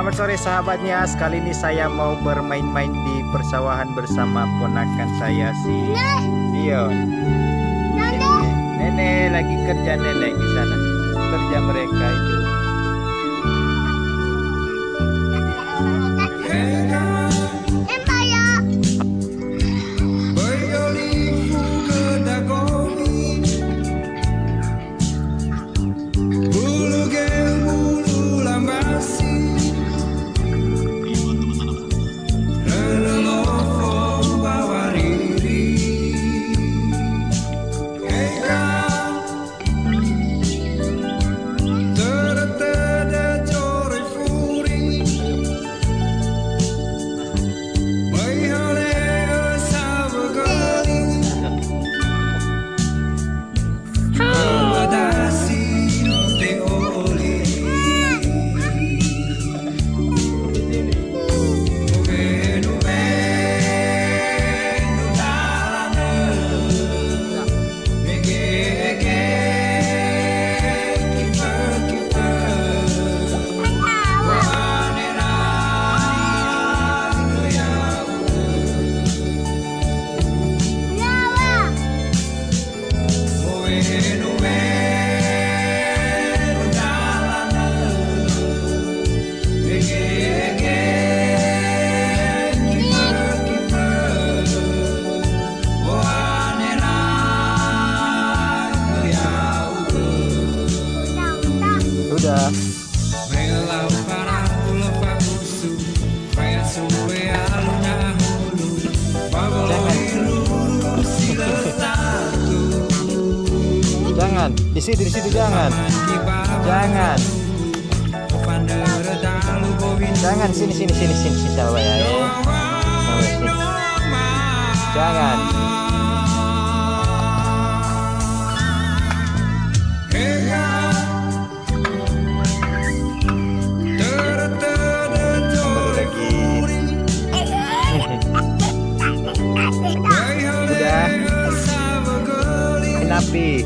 Selamat sore sahabatnya. Kali ini saya mau bermain-main di persawahan bersama ponakan saya si Dion. Nenek lagi kerja, nenek di sana. Kerja mereka itu. Udah. Jangan. Di situ jangan. Jangan. Jangan sini coba ya. Jangan. Udah. Nabi.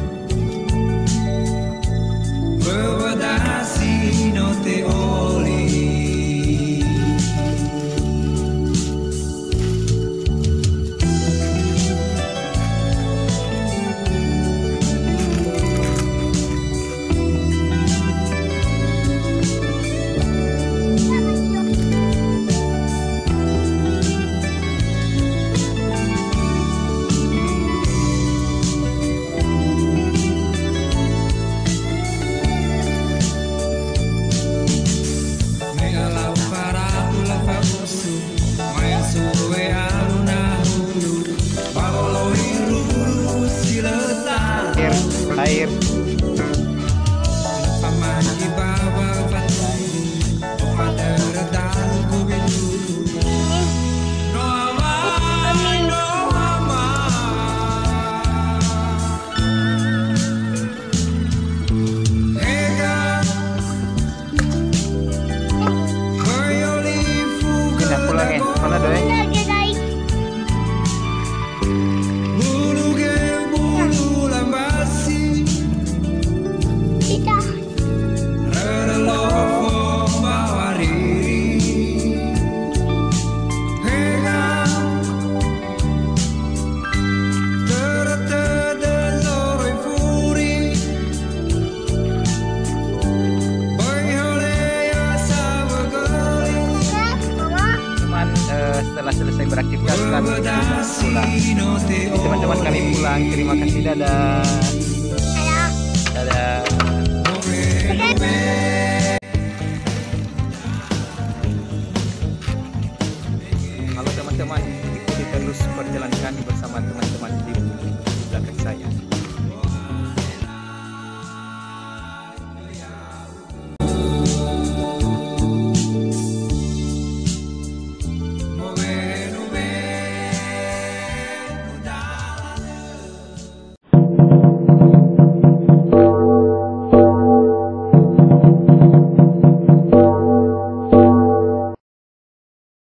Air. Kita pulang ya. Mana doy? Setelah selesai beraktivitas kami pulang. Teman-teman kami pulang. Terima kasih, dadah. Dadah. Halo teman-teman, ikuti terus perjalanan kami bersama teman-teman di belakang saya.